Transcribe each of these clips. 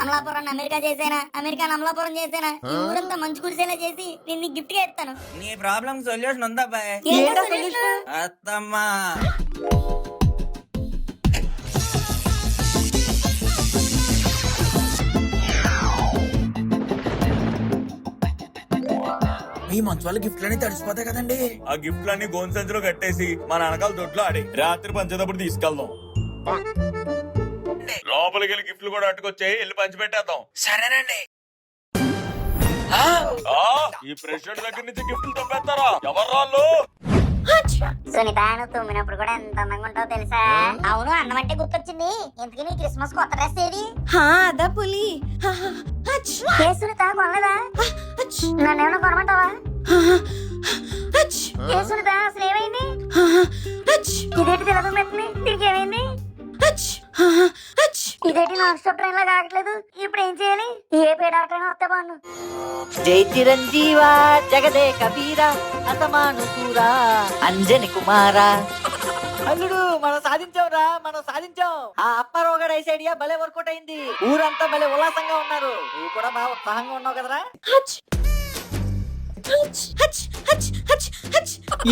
Amalapuram America చేసేనా, America Amalapuram చేసేనా, ఈ ఊరంతా మంచు కురిసేలా చేసి నేను గిఫ్ట్ గా ఇస్తాను. నీ ప్రాబ్లం సొల్యూషన్ ఉందా బాయ్? ఏంటా solution? అత్తమ్మా ఈ మంచు వాళ్ళ గిఫ్ట్లన్నీ తడిసిపోతాయి కదండి. ఆ గిఫ్ట్లన్నీ గోన్ సంచిలో కట్టేసి మన వెనకాల దొడ్లో ఆడి రాత్రి పంచేటప్పుడు తీసుకెళ్దాం. లోపలికి వెళ్ళి గిఫ్ట్లు కూడా అట్టుకొచ్చాయి, వెళ్ళి పంచి పెట్టేద్దాం. సరేనండి. ఈ ప్రెసిడెంట్ దగ్గర నుంచి గిఫ్ట్లు తప్పేస్తారా? ఎవరు వాళ్ళు? సునీత, నువ్వు తుమ్మినప్పుడు కూడా ఎంత అందంగా ఉంటావు తెలుసా? అవును, అన్నం అంటే గుర్తొచ్చింది. ఎందుకు నీ క్రిస్మస్ కొత్త డ్రెస్ ఏది? అదా పులి. ఏ సునీత, కొనలేదా? నన్నేమన్నా కొనమంటావా? ఏ సునీత, అసలు ఏమైంది? ఇదేంటి తెలదమ్మెత్తుంది? దీనికి ఏమైంది? ఇదేంటి నాన్ స్టాప్ ట్రైన్ లాగా ఆగట్లేదు? ఇప్పుడు ఏం చేయాలి? ఏ పేడాటైనా వస్తే బాను. జై చిరంజీవ జగదే కబీరా అతమాను కూరా అంజని కుమారా. అల్లుడు, మనం సాధించాంరా, మనం సాధించాం. ఆ అప్పారావు గడ ఐడియా భలే వర్కౌట్ అయింది. ఊరంతా భలే ఉల్లాసంగా ఉన్నారు. నువ్వు కూడా బాగా ఉత్సాహంగా ఉన్నావు కదరా?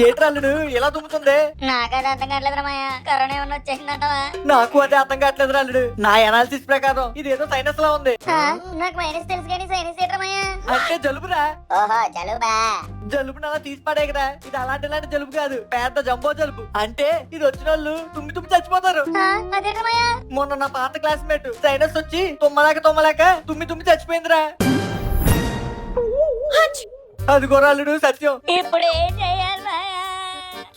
ఏట్రల్లుడు ఇలా దుమ్ముతుంది? నాకు అది అర్థం కావట్లేదు రమయ్య. కరోనా ఏమన్నా వచ్చేసిందంటావా? నాకు అదే అర్థం కావట్లేదు అల్లుడు. నా అనాలిసిస్ ప్రకారం ఇది ఏదో సైనస్ లా ఉంది. నాకు మైనస్ తెలుసు కానీ సైనస్ ఏంటమ్మయ్య? అంటే జలుబురా. ఓహో, జలుబా. జలుబుని అలా తీసి పడేకరా. ఇది అలాంటి జలుబు కాదు, పెద్ద జంబో జలుబు. అంటే ఇది వచ్చిన వాళ్ళు తుమ్మి చచ్చిపోతారు. అదేంటమ్మయ్య? మొన్న నా పాత క్లాస్మేట్ సైనస్ వచ్చి తుమ్మలేక తుమ్మి చచ్చిపోయిందిరా. అది గొర్రాలుడు సత్యం. ఇప్పుడు ఏం చేయాలి మాయా?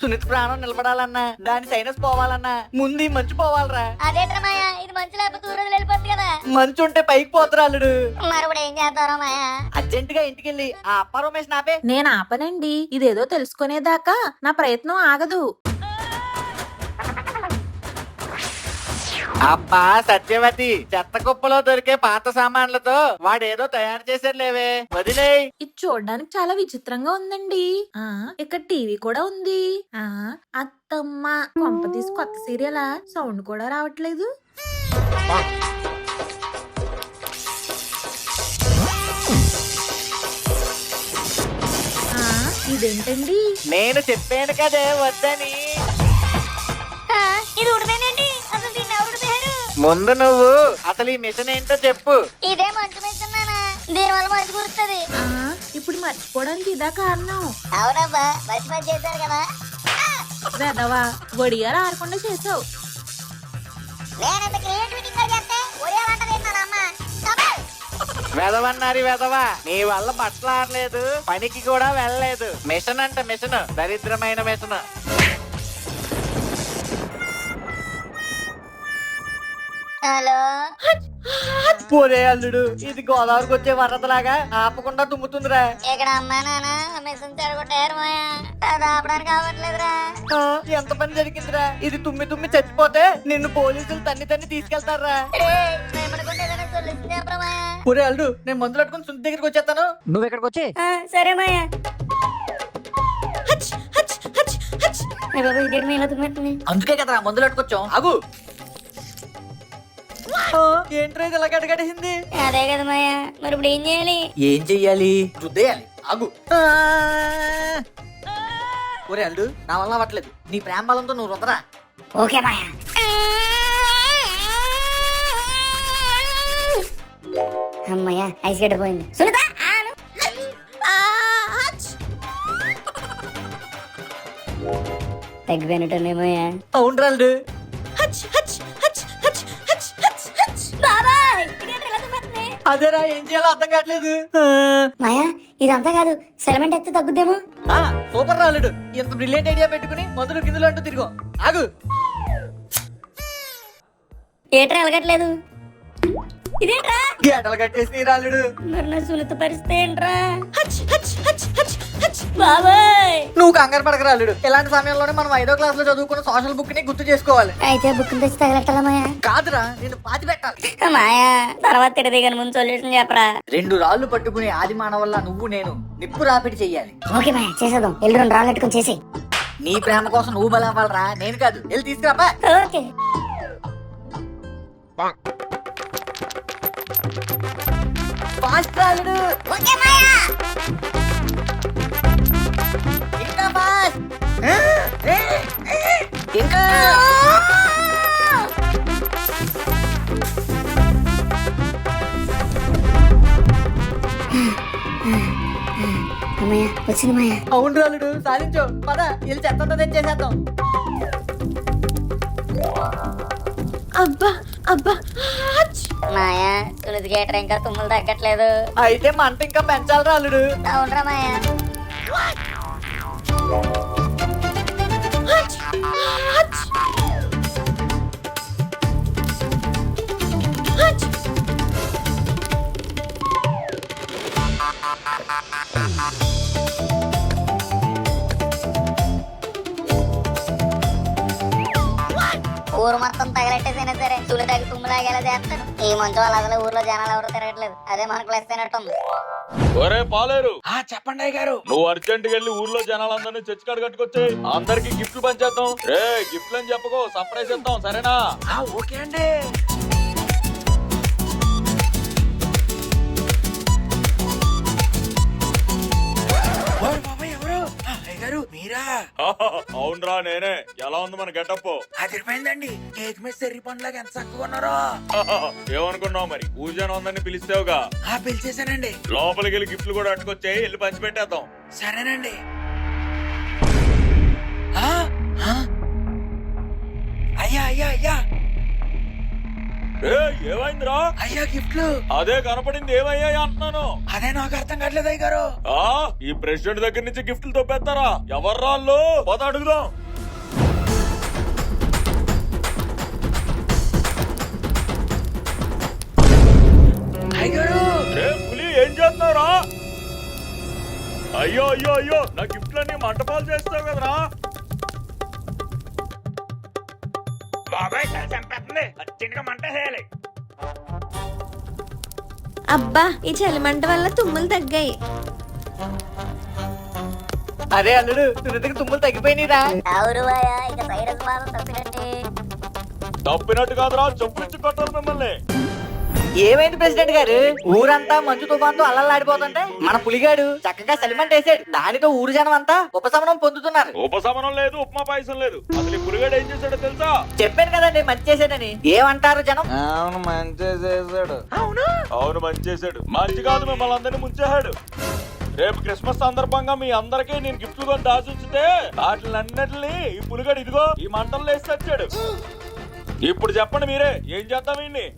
సునీత ప్రాణం నిలబడాలన్నా, దాని సైనస్ పోవాలన్నా ముందు ఈ మంచు పోవాలరా. అదేంటమ్మయ్య? ఇది మంచి లేకపోతే ఊరు వెళ్ళిపోద్ది కదా. మంచు ఉంటే పైకి పోతురాలుడు. మరి ఇప్పుడు ఏం చేస్తారో మాయా? అర్జెంట్ గా ఇంటికెళ్ళి ఆ అప్ప రమేష్ నాపే. నేను ఆపనండి. ఇదేదో తెలుసుకునేదాకా నా ప్రయత్నం ఆగదు. అబ్బా సత్యవతి, చెత్త కుప్పలో దొరికే పాత సామాన్లతో వాడేదో తయారు చేశారు లేవే, వదిలే. ఇది చూడడానికి చాలా విచిత్రంగా ఉందండి. ఇక్కడ టీవీ కూడా ఉంది. అత్తమ్మ కొంప తీసి కొత్త సీరియలా? సౌండ్ కూడా రావట్లేదు. ఇదేంటండి? నేను చెప్పాను కదే వద్దని. ఇది ఉడిపోయినండి. అసలు దీన్ని ఎవరు ఉడిపోయారు? ముందు నువ్వు అసలు ఈ మిషన్ ఏంటో చెప్పు. ఇదే మంచు మిస్తున్నానా? దీని వల్ల మంచు కురుస్తుంది. ఇప్పుడు మర్చిపోవడానికి ఇదా కారణం? అవునబ్బా, మంచి చేశారు కదా. వెదవా, వడియాలు ఆరకుండా చేసావు. నేనంత క్రియేటివిటీగా చేస్తే ఒడియాలంటది ఏంటమ్మా? వెదవన్నారు వెదవా, నీ వల్ల బట్టలు ఆడలేదు, పనికి కూడా వెళ్ళలేదు. మిషన్ అంట మిషన్, దరిద్రమైన మిషన్. హలో, పోరే అల్లుడు, ఇది గోదావరికి వచ్చే వరదలాగా ఆపకుండా తుమ్ముతుందిరా. ఇక్కడ అమ్మా నాన్న మిషన్ చెడగొట్టారు మాయా. అది ఆపడానికి అవ్వట్లేదురా. ఎంత పని జరిగిందిరా. ఇది తుమ్మి చచ్చిపోతే నిన్ను పోలీసులు తన్ని తీసుకెళ్తారా. మేమనుకుంటే ఏదైనా సొల్యూషన్ చెప్పరా మాయా? పోరే అల్లుడు, నేను మందులు పట్టుకుని సుంటి దగ్గరికి వచ్చేస్తాను, నువ్వు ఇక్కడికి వచ్చి. సరే మాయా. అందుకే కదరా మందులు పట్టుకొచ్చాం. అగు, ఏంట్రా ఇది ఇలా గడగడేసింది? అదే కదా మాయా, మరి ఇప్పుడు ఏం చేయాలి? ఏం చెయ్యాలి? రుద్దేయాలి. అగు. ఒరే అల్లుడు, నా వల్ల అవ్వట్లేదు. నీ ప్రేమ బలంతో నువ్వు రుద్దరా. ఓకే మాయా. అమ్మయ్యా, ఐస్ గడ్డ పోయింది. సునీత, తగ్గిపోయినట్టున్నామయ్యా. అవును అల్లుడు. అదేరా, ఏం చేయాలో అర్థం కావట్లేదు. మాయా, ఇదంతా కాదు, సెలమెంట్ ఎత్తే తగ్గుద్దేమో. సూపర్ రాలుడు, ఇంత బ్రిలియంట్ ఐడియా పెట్టుకుని మందులు గిందులు అంటూ తిరిగో. ఆగు. ఏట్రా ఎలగట్లేదు? ఇదేంట్రా? గేటలు కట్టేసి రాలుడు. మరి నా సునీత పరిస్థితి ఏంట్రా? బాబాయ్, నువ్వు కంగారు పడక రాలుడు. ఇలాంటి సమయంలోనే మనం 5వ క్లాస్ లో చదువుకున్న సోషల్ బుక్ ని గుర్తు చేసుకోవాలి. అయితే బుక్ తెచ్చి తగలెట్టాలా మాయా? కాదురా, నేను పాతి పెట్టాలి. మాయా, తర్వాత తిడది కానీ ముందు సొల్యూషన్ చెప్పరా. 2 రాళ్ళు పట్టుకుని ఆది మానవల్లా నువ్వు నేను నిప్పు రాపిడి చెయ్యాలి. ఓకే మాయా, చేసేద్దాం. ఎల్లు 2 రాళ్ళు పెట్టుకుని చేసి. నీ ప్రేమ కోసం నువ్వు బలవ్వాలరా, నేను కాదు. వెళ్ళి తీసుకురాపా. ఓకే. ఫాస్ట్ అల్లుడు, ఓకే మాయా. ఇంకా ఫాస్ట్, ఇంకా అమ్మయ్య వచ్చింది మాయా. అవును అల్లుడు సాధించు. పద వెళ్ళి చెత్తంతా తెచ్చేసేద్దాం. అబ్బా అబ్బా ఆచ్! మాయా తులసి గేటర్ ఇంకా తుమ్ములు తగ్గట్లేదు. అయితే మంట ఇంకా పెంచాలి అల్లుడు. అవునరా మాయా. ఆచ్! ఆచ్! ఆచ్! ఊరు మొత్తం తగలెట్టేసైనా సరే తులి తగ్గి తుమ్ములాగేలా చేస్తాను. ఈ మంచు వాళ్ళు అసలు ఊర్లో జనాలు ఎవరు తిరగట్లేదు. అదే మనకు ప్లస్ అయినట్టుంది. ఒరే పాలేరు, చెప్పండి అయ్య గారు. నువ్వు అర్జెంట్ వెళ్ళి ఊర్లో జనాలందరినీ చర్చి కాడ కట్టుకొచ్చి అందరికి గిఫ్ట్లు పంచేద్దాం. రే గిఫ్ట్లు అని చెప్పకో, సర్ప్రైజ్ ఇద్దాం, సరేనా? ఓకే అండి. ఎవరు అయ్య గారు? మీరా? అవునరా నేనే. ఎలా ఉంది మన గెటప్? అదిరిపోయిందండి. కేక్ మీద చెర్రీ పండ్లాగా ఎంత చక్కగా ఉన్నారో. ఏమనుకున్నావు మరి? పూజను అందరినీ పిలిస్తేవుగా. పిలిచేశానండి. లోపలికి వెళ్ళి గిఫ్ట్లు కూడా అట్టుకొచ్చాయి, వెళ్ళి పంచి పెట్టేద్దాం. సరేనండి. అయ్యా అయ్యా అయ్యా ఏమైందిరా? అయ్యా గిఫ్ట్లు. అదే కనపడింది, ఏమయ్యాయి అంటున్నాను. అదే నాకు అర్థం కావట్లేదు అయ్య గారు. ఈ ప్రెసిడెంట్ దగ్గర నుంచి గిఫ్ట్లు తొప్పేస్తారా? ఎవర్రా వాళ్ళు? పోత అడుగుదాం. అయ్య గారు పులి ఏం చేస్తున్నారా? అయ్యో అయ్యో అయ్యో, నా గిఫ్ట్లన్నీ మంటపాలు చేస్తావు కదరా. బాబాయ్ చంపేస్తుంది, అర్జెంట్గా మంట చేయాలి. అబ్బా ఈ చలిమంట వల్ల తుమ్ములు తగ్గాయి. అరే అల్లుడు సునీతకి తుమ్ములు తగ్గిపోయినరా? అవును మాయా, ఇక సైరస్ మాత్రం తప్పినట్టే. తప్పినట్టు కాదురా, చెప్పులిచ్చి కొట్టాలి మిమ్మల్ని. ఏమైంది ప్రెసిడెంట్ గారు? ఊరంతా మంచు తుఫాన్తో అల్లల్లాడిపోతుంటే మన పులిగాడు చక్కగా సెలిమెంట్ వేసాడు. దానితో ఊరు జనం అంతా ఉపశమనం పొందుతున్నారు. ఉపశమనం లేదు, ఉప్మా పాయసం లేదు. అసలు ఈ పులిగాడు ఏం చేశాడో తెలుసా? చెప్పాను కదండి మంచి చేసాడని. ఏమంటారు జనం? అవును మంచి చేశాడు. అవును మంచి చేశాడు. మంచి కాదు, మిమ్మల్ని అందరినీ ముంచేశాడు. రేపు క్రిస్మస్ సందర్భంగా మీ అందరికీ నేను గిఫ్ట్లు కొని దాచుంచితే వాటిలన్నిటిని ఈ పులిగాడు ఇదిగో ఈ మంటల్లో వేసి తెచ్చాడు. ఇప్పుడు చెప్పండి మీరే, ఏం చేద్దాం వీడిని?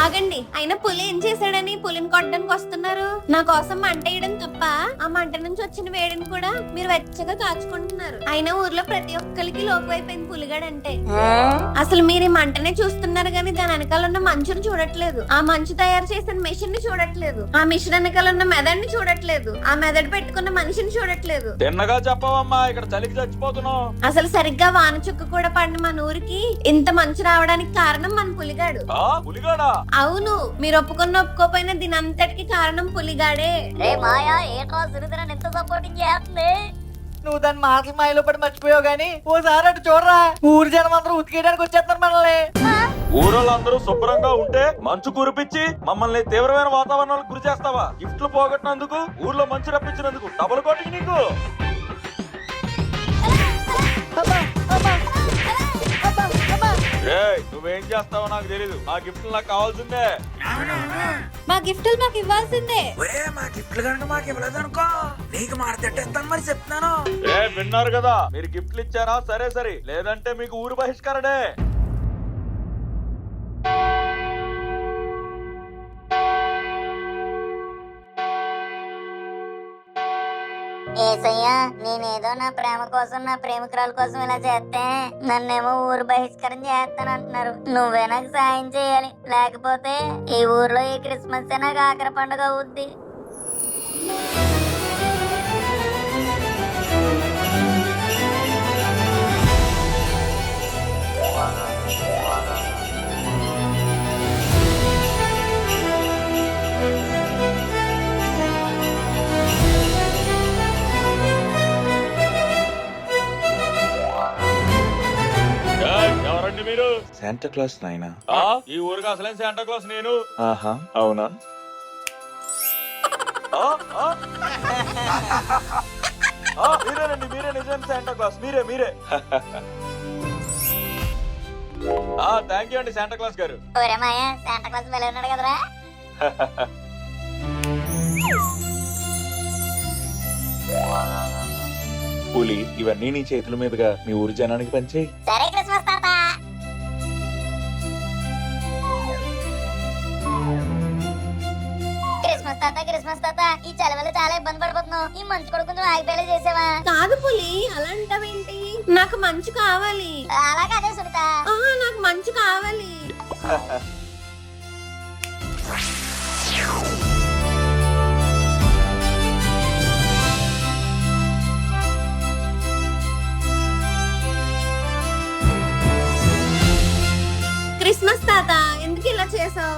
ఆగండి, అయినా పులి ఏం చేశాడని పులిని కొట్టడానికి వస్తున్నారు? నా కోసం మంట వేయడం తప్ప ఆ మంట నుంచి వచ్చిన వేడిని కూడా మీరు వెచ్చగా కాచుకుంటున్నారు. అయినా ఊర్లో ప్రతి ఒక్కరికి లోపు అయిపోయింది పులిగాడంటే. అసలు మీరు ఈ మంటనే చూస్తున్నారు గానీ దాని వెనకాల ఉన్న మంచుని చూడట్లేదు. ఆ మంచు తయారు చేసిన మెషిన్ ని చూడట్లేదు. ఆ మిషన్ వెనకాల ఉన్న మెదడుని చూడట్లేదు. ఆ మెదడు పెట్టుకున్న మనిషిని చూడట్లేదు. తిన్నగా చెప్పవమ్మా, ఇక్కడ చలికి చచ్చిపోతున్నావు. అసలు సరిగ్గా వాన చుక్క కూడా పడిన మన ఊరికి ఇంత మంచు రావడానికి కారణం మన పులిగాడు. పులిగాడా? అవును, మీరు ఒప్పుకోపోయినా దీని అంతటికి కారణం పులిగాడే. రే మాయా, ఏంట్రా సునీతని ఎంత సపోర్టింగ్ చేస్తుంది? నువ్వు దాని మాటలు మాయలో పడి మర్చిపోయావు గానీ ఓసారి అటు చూడరా. ఊరు జనం అందరూ ఉతికేయడానికి వచ్చేస్తున్నారు మనల్ని. ఊరోళ్ళందరూ శుభ్రంగా ఉంటే మంచు కురిపించి మమ్మల్ని తీవ్రమైన వాతావరణాలకు గురి చేస్తావా? గిఫ్ట్లు పోగొట్టినందుకు, ఊర్లో మంచు రప్పించినందుకు డబుల్ కోటింగ్ నీకు. నువ్వేం చేస్తావో నాకు తెలీదు. ఆ గిఫ్ట్లు నాకు కావాల్సిందే. మా గిఫ్ట్లు మాకు ఇవ్వాల్సిందే. ఒరే మా గిఫ్ట్లు కనుక మాకు ఇవ్వలేదు అనుకో, నీకు మాడతెట్టేస్తాను మరి చెప్తున్నాను. విన్నారు కదా, మీరు గిఫ్ట్లు ఇచ్చారా? సరే సరే, లేదంటే మీకు ఊరు బహిష్కరణే. ఏసయ్యా, నేనేదో నా ప్రేమ కోసం, నా ప్రేమికురాల కోసం ఇలా చేస్తే నన్నేమో ఊరు బహిష్కరణ చేస్తాను అంటున్నారు. నువ్వే నాకు సాయం చేయాలి, లేకపోతే ఈ ఊర్లో ఈ క్రిస్మస్ నాకు ఆఖరి పండుగ అవుద్ది. శాంటా క్లాస్ నాయనా? ఈ ఊరికి అసలైన శాంటా క్లాస్ నేను. ఆహా, అవునా? మీరేనండి, మీరే నిజం శాంటా క్లాస్, మీరే. థ్యాంక్ యూ అండి శాంటా క్లాస్ గారు. ఒరే మాయ శాంటా క్లాస్ వెళ్ళి ఉన్నాడు కదరా. పులి, ఇవన్నీ నీ చేతుల మీదుగా మీ ఊరి జనానికి పంచేయి. సరే క్రిస్మస్ తాత. క్రిస్మస్ తాత ఈ చలివల్ల చాలా ఇబ్బంది పడిపోతున్నావు. ఈ మంచు కూడా కొంచెం ఆగిపోయేలా చేసావా? కాదు పులి, అలా అంటావేంటి? నాకు మంచు కావాలి. అలా కాదే సునీత. నాకు మంచు కావాలి. క్రిస్మస్ తాత ఎందుకు ఇలా చేసావు?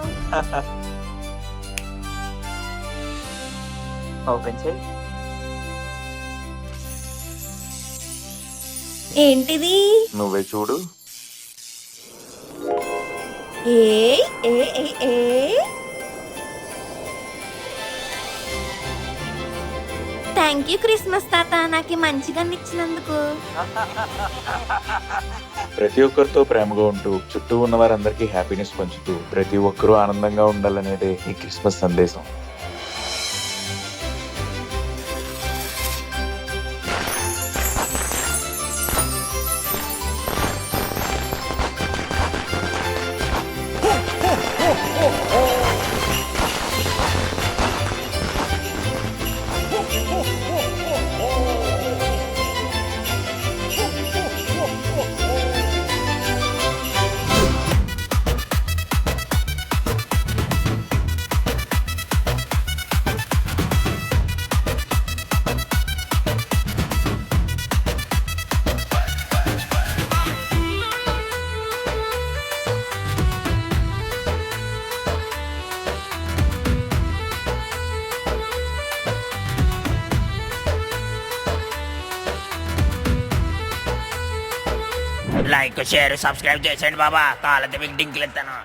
ఓపెన్ చేయి. ఏంటిది? నువ్వే చూడు. థ్యాంక్ యూ క్రిస్మస్ తాత, నాకు మంచిగా ఇచ్చినందుకు. ప్రతి ఒక్కరితో ప్రేమగా ఉంటూ చుట్టూ ఉన్న వారందరికీ హ్యాపీనెస్ పంచుతూ ప్రతి ఒక్కరూ ఆనందంగా ఉండాలనేదే ఈ క్రిస్మస్ సందేశం. లైక్ షేర్ సబ్స్క్రైబ్ చేసేయండి బాబా. కాళ్ళతో మీకు డింకులు ఇస్తాను.